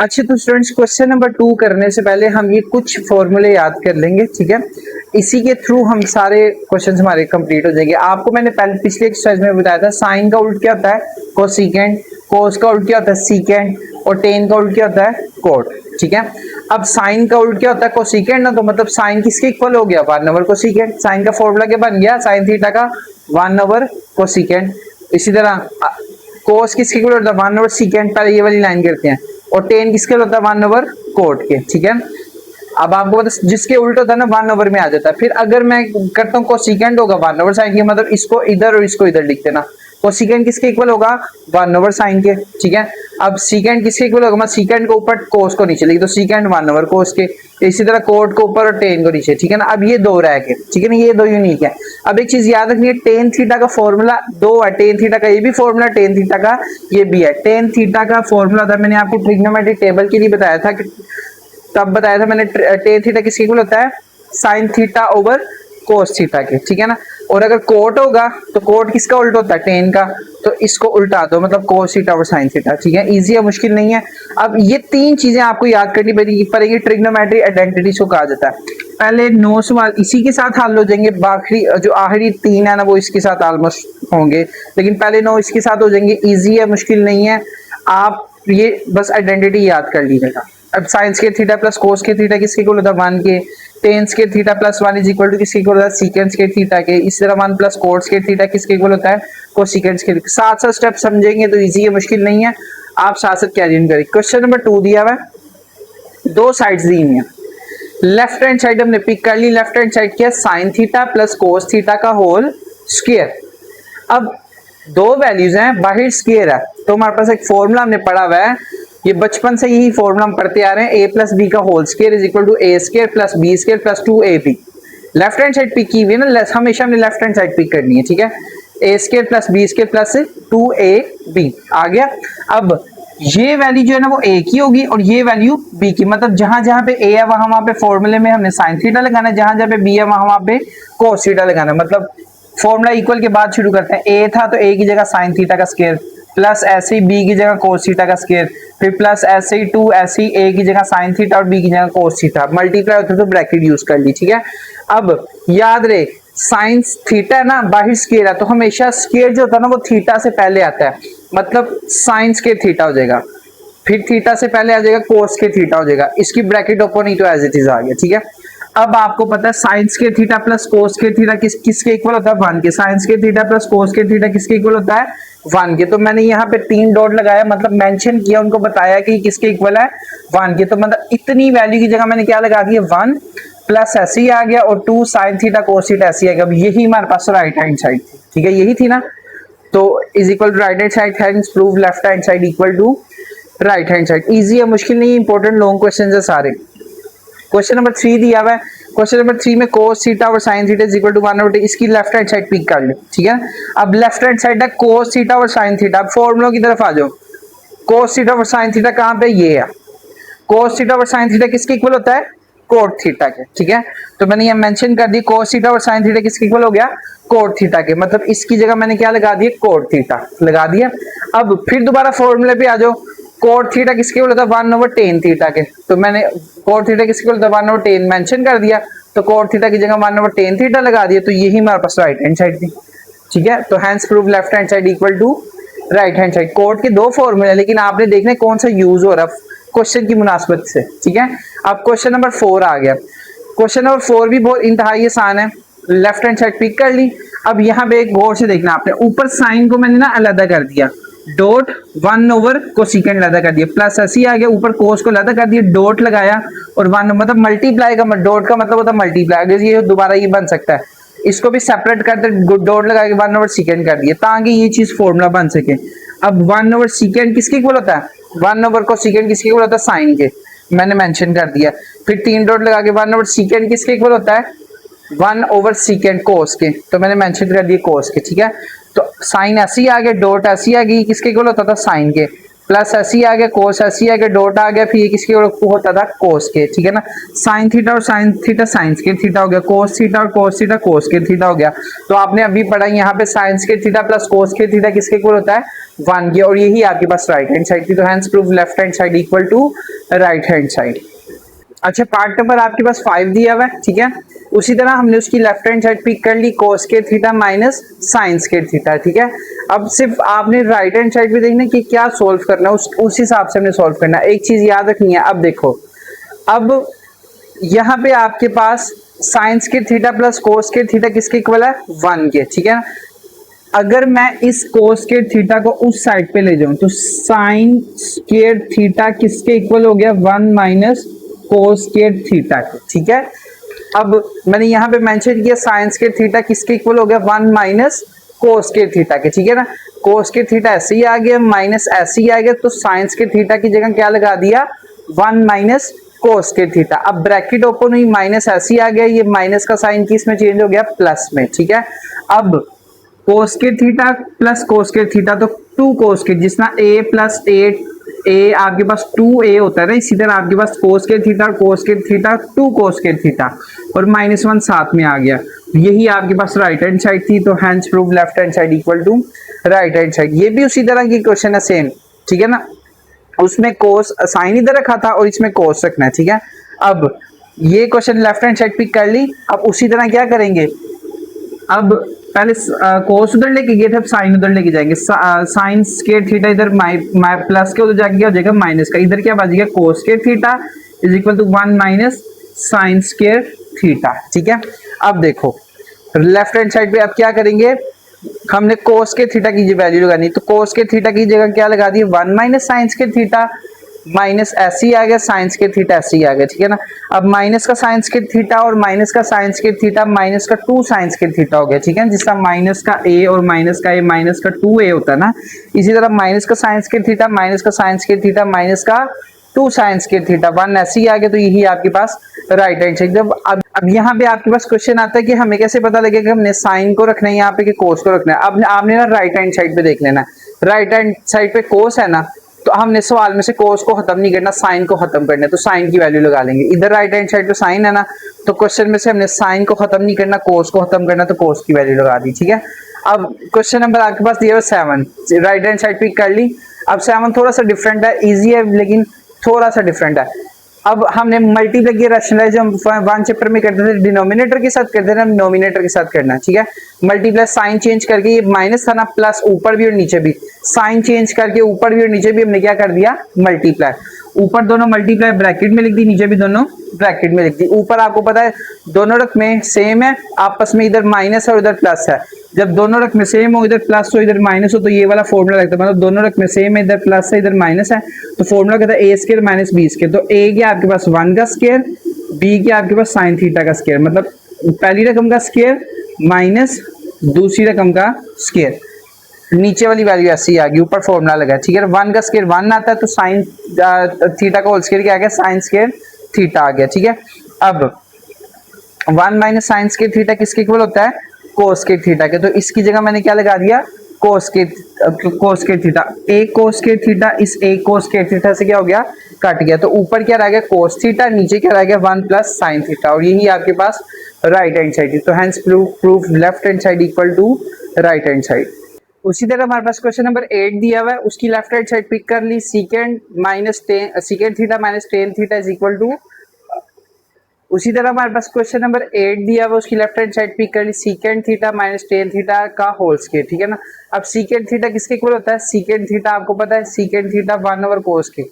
अच्छा तो students question number 2 करने से पहले हम ये कुछ फॉर्मूले याद कर लेंगे, ठीक है। इसी के थ्रू हम सारे क्वेश्चंस हमारे कंप्लीट हो जाएंगे। आपको मैंने पहले पिछले एक्सरसाइज में बताया था साइन का उल्ट क्या होता है कोसेकेंट, कोस का उल्ट क्या होता है सीकेंट और टेन का उल्ट क्या होता है कोट, ठीक है। अब साइन का उल्ट क्या होता है कोसेकेंट ना, तो मतलब साइन किसके इक्वल हो गया 1 ओवर कोसेकेंट। साइन का फॉर्मूला क्या बन गया साइन थीटा का 1 ओवर कोसेकेंट। इसी तरह कोस किसके इक्वल होता है 1 ओवर सीकेंट, पहले ये वाली लाइन करते हैं। और टेन किसके होता है 1 ओवर कोट के, ठीक है। अब आपको पता जिसके उल्ट होता है ना 1 ओवर में आ जाता है। फिर अगर मैं करता हूँ कोसेकेंट होगा 1 ओवर साइन के, मतलब इसको इधर और इसको इधर लिख देना। कोसेकेंट किसके इक्वल होगा 1 ओवर साइन के, ठीक है। अब सीकेंट किसके इक्वल होगा, मैं सीकेंट को ऊपर कोस को नीचे लिख, तो सीकेंट 1 ओवर कोस के। इसी तरह कोट को ऊपर और टेन को नीचे, ठीक है ना। अब ये दो रह गए, ठीक है ना, ये दो यूनिक है। अब एक चीज याद रखनी है, टेन थीटा का फॉर्मूला दो है, टेन थीटा का ये भी फॉर्मूला, टेन थीटा का ये भी है। टेन थीटा का फॉर्मूला था मैंने आपको ट्रिग्नोमेट्रिक टेबल के लिए बताया था, तब बताया था मैंने टेन थीटा किसके इक्वल होता है sine theta over cos theta के, ठीक है ना। और अगर कोट होगा तो कोट किसका उल्टा होता है टेन का, तो इसको उल्टा दो, मतलब कोस थीटा और साइन थीटा, ठीक है। इजी है, मुश्किल नहीं है। अब ये तीन चीजें आपको याद करनी पड़ेगी, ट्रिग्नोमेट्रिक आइडेंटिटीज को कहा जाता है। पहले 9 सवाल इसी के साथ हल हो जाएंगे, बाकी जो आखिरी 3 है ना वो इसके साथ ऑलमोस्ट होंगे, लेकिन पहले 9 इसके साथ हो जाएंगे। इजी है, मुश्किल नहीं है, आप ये बस आइडेंटिटी याद कर लीजिएगा। अब sine square theta plus cos के थीटा किसके इक्वल होता है 1 के, tan square theta plus 1 is equal to किसके इक्वल होता है सीकेंट स्क्वायर थीटा के। इसी तरह 1 प्लस कोट स्क्वायर थीटा किसके इक्वल होता है कोसेकेंट स्क्वायर। साथ साथ स्टेप समझेंगे तो इजी है, मुश्किल नहीं है, आप साथ साथ कैरी करें। क्वेश्चन नंबर 2 दिया हुआ है, दो साइड्स दी हुई है, लेफ्ट हैंड साइड हमने पिक कर ली। लेफ्ट हैंड साइड क्या sine theta plus cos theta का होल स्क्वायर। अब दो वैल्यूज हैं, बाहर स्क्वायर है, तो हमारे पास एक फॉर्मूला हमने पढ़ा हुआ है, ये बचपन से यही फॉर्मूला हम पढ़ते आ रहे हैं, a प्लस बी का whole square is equal to a square plus B square plus 2ab। Left hand side pick की हुई है ना, हमेशा हमने लेफ्ट हैंड साइड पिक करनी है, ठीक है। A square plus B square plus 2ab आ गया। अब ये वैल्यू जो है ना वो a की होगी और ये वैल्यू b की, मतलब जहां जहां पे a है वहां पे फॉर्मूले में हमने साइन थीटा लगाना है, जहां जहां पे b है वहां पे कोस थीटा लगाना है। मतलब फॉर्मूला इक्वल के बाद शुरू करते हैं, a था तो a की जगह साइन थीटा का स्क्वायर प्लस ऐसे ही b की जगह कोस थीटा का स्क्वायर, फिर प्लस ऐसे ही 2 ऐसे ही a की जगह साइन थीटा और b की जगह कोस थीटा, मल्टीप्लाई होते तो ब्रैकेट यूज कर ली, ठीक है। अब याद रहे साइन थीटा है ना बाहर स्क्वायर है, तो हमेशा स्क्वायर जो होता है ना वो थीटा से पहले आता है, मतलब साइन स्क्वायर थीटा हो जाएगा, फिर थीटा से पहले आ जाएगा कोस के थीटा हो जाएगा, इसकी ब्रैकेट ओपन ही तो एज इट इज आ गया, ठीक है। अब आपको पता है sign square theta plus cos के थीटा किसके इक्वल होता है 1 के, sign square theta plus cos के थीटा किसके इक्वल होता है 1 के। तो मैंने यहाँ पे 3 डॉट लगाया, मतलब मेंशन किया, उनको बताया कि किसके इक्वल है 1 के। तो मतलब इतनी वैल्यू की जगह मैंने क्या लगा दिया 1 प्लस ऐसे ही आ गया और 2 साइन थीटा कोस थीटा ऐसे ही आ गया। अब यही हमारे पास राइट हैंड साइड थी, ठीक है, यही थी ना, तो is equal to right hand side, hence prove left hand side equal to right hand side. Easy है, मुश्किल नहीं, इंपॉर्टेंट लॉन्ग क्वेश्चन है सारे। क्वेश्चन नंबर 3 दिया हुआ है, क्वेश्चन नंबर 3 में cos थीटा और sin theta is equal to 1/2, इसकी लेफ्ट हैंड साइड पिक कर लो, ठीक है। अब लेफ्ट हैंड साइड है cos थीटा और sin थीटा, अब फॉर्मूलों की तरफ आ जाओ। cos थीटा और sin थीटा कहां पे, ये है। cos थीटा और sin थीटा किसके इक्वल होता है cot थीटा के, ठीक है। तो मैंने ये मेंशन कर दी cos थीटा और sin थीटा किसके इक्वल हो गया cot थीटा के, मतलब इसकी जगह मैंने क्या लगा दिया cot थीटा लगा दिया। अब फिर दोबारा फॉर्मूले पे आ जाओ, कोट थीटा किसके इक्वल होता है 1/10 थीटा के, तो मैंने कोट थीटा किसके इक्वल होता है 1/10 मेंशन कर दिया, तो कोट थीटा की जगह 1/10 थीटा लगा दिया, तो यही हमारे पास राइट हैंड साइड थी, ठीक है। तो hence prove left hand side equal to right hand side. Cot के दो फॉर्मूले, लेकिन आपने देखना है कौन सा यूज हो रहा है क्वेश्चन की मुनासबत से, ठीक है। अब क्वेश्चन नंबर 4 आ गया। क्वेश्चन नंबर 4 भी बहुत इंतहाई आसान है, लेफ्ट हैंड साइड पिक कर ली। अब यहाँ पे एक गौर से देखना, आपने ऊपर साइन को मैंने ना अलग कर दिया, डॉट 1 ओवर कोसेकेंट अलग कर दिया, प्लस ऐसे आ गया, ऊपर कोस को अलग कर दिया, डॉट लगाया और 1 मतलब मल्टीप्लाई का डॉट का मतलब होता है मल्टीप्लाई, अगर ये दोबारा ये बन सकता है, इसको भी सेपरेट करते डॉट लगा के 1 ओवर सेकेंड कर दिया ताकि ये चीज फॉर्मूला बन सके। अब 1 ओवर सेकेंड किसके इक्वल होता है 1 ओवर कोसेकेंट किसके इक्वल होता है साइन के, मैंने मेंशन कर दिया। फिर 3 डॉट लगा के 1 ओवर सेकेंड किसके इक्वल होता है 1 ओवर सेकेंड कोस के, तो मैंने मेंशन कर दिया कोस के, ठीक है। तो साइन ऐसी आ गया, डॉट ऐसी आ गई, किसके इक्वल होता था साइन के, प्लस ऐसी आ गया, कोस ऐसी आ गया, डॉट आ गया, फिर ये किसके होता था कोस के, ठीक है ना। साइन थीटा और sine theta sine square theta हो गया, कोस थीटा और cos theta cos square theta हो गया। तो आपने अभी पढ़ा यहाँ पे sign square theta plus cos square theta किसके इक्वल होता है 1 के, और यही आपके पास राइट हैंड साइड थी। तो hence prove left hand side equal to right hand side. अच्छा, पार्ट नंबर आपके पास 5 दिया हुआ है, ठीक है। उसी तरह हमने उसकी लेफ्ट हैंड साइड पिक कर ली cos square theta minus sine square theta, ठीक है। अब सिर्फ आपने राइट हैंड साइड पे देखना कि क्या सोल्व करना है, उस हिसाब से हमने सोल्व करना है। एक चीज याद रखनी है, अब देखो, अब यहाँ पे आपके पास sine square theta plus cos square theta किसके इक्वल है 1 के, ठीक है। अगर मैं इस कोस स्क्वायर थीटा को उस साइड पे ले जाऊं तो साइन स्क्वायर थीटा किसके इक्वल हो गया 1 माइनस कोस स्क्वायर थीटा, ठीक है। अब मैंने यहाँ पे मेंशन किया साइन स्क्वायर थीटा किसके इक्वल हो गया 1 माइनस कोस स्क्वायर थीटा के, ठीक है ना। कोस स्क्वायर थीटा ऐसे ही आ गया, माइनस ऐसे ही आ गया, तो साइन स्क्वायर थीटा की जगह क्या लगा दिया 1 माइनस कोस स्क्वायर थीटा। अब ब्रैकेट ओपन हुई, माइनस ऐसे ही आ गया, ये माइनस का साइन किसमें चेंज हो गया प्लस में, ठीक है। अब कोस square theta plus cos square theta तो 2 कोस स्क्वायर, जिसना a प्लस ए आपके पास 2a होता है ना, इसी तरह आपके पास कोस स्क्वायर थीटा और कोस स्क्वायर थीटा 2 कोस स्क्वायर थीटा और -1 साथ में आ गया, यही आपके पास राइट हैंड साइड थी। तो hence prove left hand side equal to right hand side. ये भी उसी तरह की क्वेश्चन है सेम, ठीक है ना। उसमें कोस साइन इधर रखा था और इसमें कोस रखना है, ठीक है। अब ये question left hand side pick कर ली। अब उसी तरह क्या करेंगे, अब पहले कोस उधर लेके गए थे, अब साइन उधर लेके जाएंगे। साइन स्क्वायर थीटा इधर प्लस के उधर जाके क्या हो जाएगा माइनस का, इधर क्या बच गया cos square theta is equal to 1 minus sine square theta, ठीक है। अब देखो लेफ्ट हैंड साइड पे अब क्या करेंगे, हमने कोस के थीटा की वैल्यू लगानी, तो कोस के थीटा की जगह क्या लगा दी 1 minus sine square theta, minus ऐसे ही आ गया, साइन स्क्वायर थीटा ऐसे ही आ गया, ठीक है ना। अब माइनस का साइन स्क्वायर थीटा और माइनस का साइन स्क्वायर थीटा माइनस का 2 साइन स्क्वायर थीटा हो गया, ठीक है। जिसका माइनस का a और माइनस का a माइनस का 2a होता है ना, इसी तरह माइनस का साइन स्क्वायर थीटा माइनस का साइन स्क्वायर थीटा माइनस का 2 साइन स्क्वायर थीटा 1 ऐसे ही आ गया, तो यही आपके पास राइट हैंड साइड। जब अब यहाँ पे आपके पास क्वेश्चन आता है कि हमें कैसे पता लगेगा कि हमने साइन को रखना है यहाँ पे कि कोस को रखना है। अब आपने ना राइट हैंड साइड पे देख लेना है, राइट हैंड साइड पे कोस है ना, तो हमने सवाल में से कोस को खत्म नहीं करना, साइन को खत्म करना है, तो साइन की वैल्यू लगा लेंगे। इधर राइट हैंड साइड पे साइन है ना, तो क्वेश्चन में से हमने साइन को खत्म नहीं करना, कोस को खत्म करना, तो कोस की वैल्यू लगा दी, ठीक है। अब क्वेश्चन नंबर आपके पास दिया हुआ 7, राइट हैंड साइड पिक कर ली। अब 7 थोड़ा सा डिफरेंट है, इजी है लेकिन थोड़ा सा डिफरेंट है। अब हमने मल्टीप्लाई किया, रैशनलाइज हम 1 चैप्टर में करते थे डिनोमिनेटर के साथ करते थे, हम नोमिनेटर के साथ करना, ठीक है। मल्टीप्लाई साइन चेंज करके, ये माइनस था ना, प्लस ऊपर भी और नीचे भी, साइन चेंज करके ऊपर भी और नीचे भी हमने क्या कर दिया मल्टीप्लाई। ऊपर दोनों मल्टीप्लाई ब्रैकेट में लिख दी, नीचे भी दोनों ब्रैकेट में लिख दी। ऊपर आपको पता है दोनों रकमें सेम है, आपस में इधर माइनस है और इधर प्लस है। जब दोनों रकमें सेम हो, इधर प्लस हो इधर माइनस हो, तो ये वाला फॉर्मूला लगता है, मतलब दोनों रकमें सेम है, इधर प्लस है इधर माइनस है, तो फॉर्मूला कहता है a square minus b square. तो a क्या आपके पास 1 का स्क्वायर, b क्या आपके पास साइन थीटा का स्क्वायर, मतलब पहली रकम का स्क्वायर माइनस दूसरी रकम का स्क्वायर। नीचे वाली वैल्यू ऐसी आ गई, ऊपर फॉर्मूला लगा, ठीक है। 1 का स्क्वायर 1 आता है, तो साइन थीटा का होल स्क्वायर क्या आ गया साइन स्क्वायर थीटा आ गया, ठीक है। अब 1 माइनस साइन स्क्वायर थीटा किसके इक्वल होता है कोस स्क्वायर थीटा के, तो इसकी जगह मैंने क्या लगा दिया कोस square theta. a cos square theta इस a कोस स्क्वायर थीटा से क्या हो गया कट गया, तो ऊपर क्या रह गया कोस थीटा, नीचे क्या रह गया 1 प्लस साइन थीटा, और यही आपके पास राइट हैंड साइड है। तो hence proof left hand side equal to right hand side. उसी तरह हमारे पास क्वेश्चन नंबर 8 दिया हुआ है, उसकी लेफ्ट हैंड साइड पिक कर ली, secant theta minus tan theta is equal to. उसी तरह हमारे पास क्वेश्चन नंबर 8 दिया हुआ, उसकी लेफ्ट हैंड साइड पिक कर ली, secant theta minus tan theta का होल स्क्वायर, ठीक है ना। अब सीकेंड थीटा किसके इक्वल होता है, सीकेंड थीटा आपको पता है सीकेंड थीटा 1 ओवर कोस के,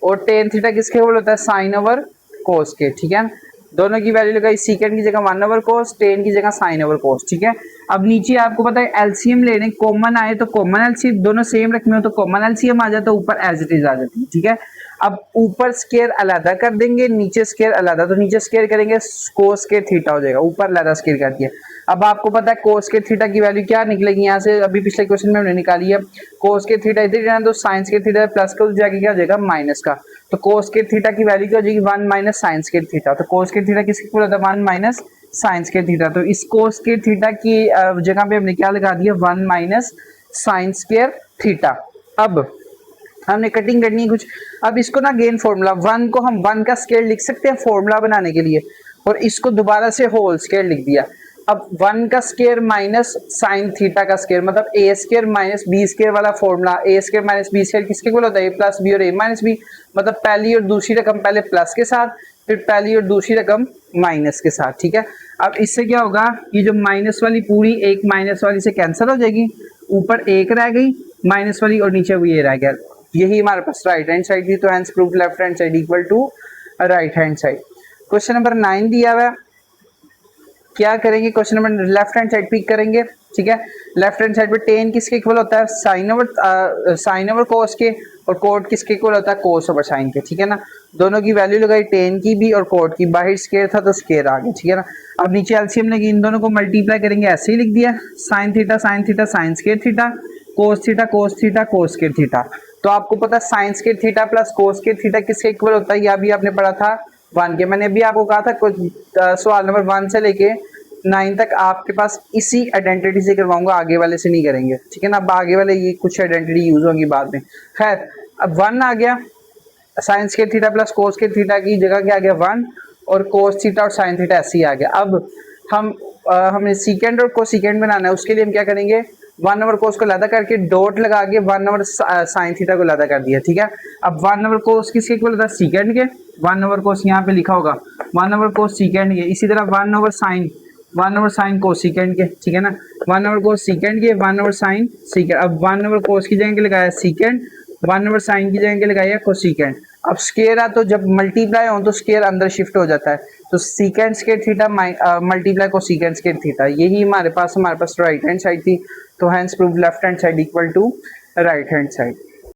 और टेन थीटा किसके इक्वल होता है साइन ओवर कोस के, ठीक है। दोनों की वैल्यू लगाई, सीकेंड की जगह 1 ओवर कोस, टेन की जगह साइन ओवर कोस, ठीक है। अब नीचे आपको पता है एलसीएम लेने, कॉमन आए तो कॉमन एलसीएम, दोनों सेम रखने हो तो कॉमन एलसीएम आ जाता है, ऊपर एज इट इज आ जाती है, ठीक है। अब ऊपर स्क्वायर अलग कर देंगे, नीचे स्क्वायर अलग, तो नीचे स्क्वायर करेंगे कोस स्क्वायर थीटा हो जाएगा, ऊपर अलग स्क्वायर कर दिया। अब आपको पता है कोस स्क्वायर थीटा की वैल्यू क्या निकलेगी यहाँ से, अभी पिछले क्वेश्चन में हमने निकाली है। कोस स्क्वायर थीटा इधर जाना तो साइन स्क्वायर थीटा प्लस का जाके क्या हो जाएगा माइनस का, तो कोस स्क्वायर थीटा की वैल्यू क्या हो जाएगी 1 माइनस साइन स्क्वायर थीटा। तो कोस स्क्वायर थीटा किसके इक्वल होता है 1 माइनस साइन स्क्वायर थीटा, तो इस कोस स्क्वायर थीटा की जगह पे हमने क्या लगा दिया 1 माइनस साइन स्क्वायर थीटा। अब हमने कटिंग करनी है कुछ। अब इसको ना गेन फॉर्मूला 1 को हम 1 का स्केयर लिख सकते हैं फॉर्मूला बनाने के लिए, और इसको दोबारा से होल स्केयर लिख दिया। अब 1 का स्केयर माइनस साइन थीटा का स्केयर, मतलब ए स्केयर माइनस बी स्केयर वाला फॉर्मूला। ए स्केयर माइनस बी स्केयर किसके इक्वल होता है? ए प्लस बी और ए माइनस बी। मतलब पहली और दूसरी रकम पहले प्लस के साथ, फिर पहली और दूसरी रकम माइनस के साथ, ठीक है। अब इससे क्या होगा, ये जो माइनस वाली पूरी एक माइनस वाली से कैंसिल हो जाएगी, ऊपर एक रह गई माइनस वाली और नीचे भी ये रह गया। यही हमारे पास राइट हैंड साइड थी, तो hence proof left hand side equal to right hand side. Question number 9 दिया हुआ है, क्या करेंगे? Question number left hand side pick करेंगे, ठीक है। लेफ्ट हैंड साइड पे टेन किसके इक्वल होता है? साइन ओवर कोस के, और कोट किसके इक्वल होता है? कोस ओवर साइन के, ठीक है ना। दोनों की वैल्यू लगाई, टेन की भी और कोट की, बाहर स्केयर था तो स्केयर आ गया, ठीक है ना। अब नीचे एलसीएम लगी, इन दोनों को मल्टीप्लाई करेंगे, ऐसे ही लिख दिया, sine theta sine square theta, cos theta cos square theta. तो आपको पता है sine square theta plus cos square theta किसके इक्वल होता है? यह भी आपने पढ़ा था 1 के। मैंने अभी आपको कहा था कुछ सवाल नंबर 1 से लेके 9 तक आपके पास इसी आइडेंटिटी से करवाऊंगा, आगे वाले से नहीं करेंगे, ठीक है ना। अब आगे वाले ये कुछ आइडेंटिटी यूज होंगी बाद में। खैर, अब 1 आ गया, sign square theta plus cos square theta की जगह क्या आ गया? 1, और कोस थीटा और साइन थीटा ऐसे ही आ गया। अब हमें सीकेंड और कोसिकेंड बनाना है, उसके लिए हम क्या करेंगे? 1 ओवर कोस को लदा करके डॉट लगा के 1 ओवर साइन थीटा को लदा कर दिया, ठीक है। अब 1 ओवर कोस किसके इक्वल होता है? सीकेंड के। 1 ओवर कोस यहाँ पे लिखा होगा 1 ओवर कोस सीकेंड के। इसी तरह 1 ओवर साइन कोसिकेंड के, ठीक है ना। 1 ओवर कोस सीकेंड के, 1 ओवर साइन सीकेंड। अब 1 ओवर कोस की जगह लगाया सीकेंड, 1 ओवर साइन की जगह लगाया कोसिकेंड। अब स्केयर है तो जब मल्टीप्लाई हो तो स्केयर अंदर शिफ्ट हो जाता है, तो secant square theta multiply cosecant square theta. यही हमारे पास राइट हैंड साइड थी, तो hence prove left hand side equal to right hand side.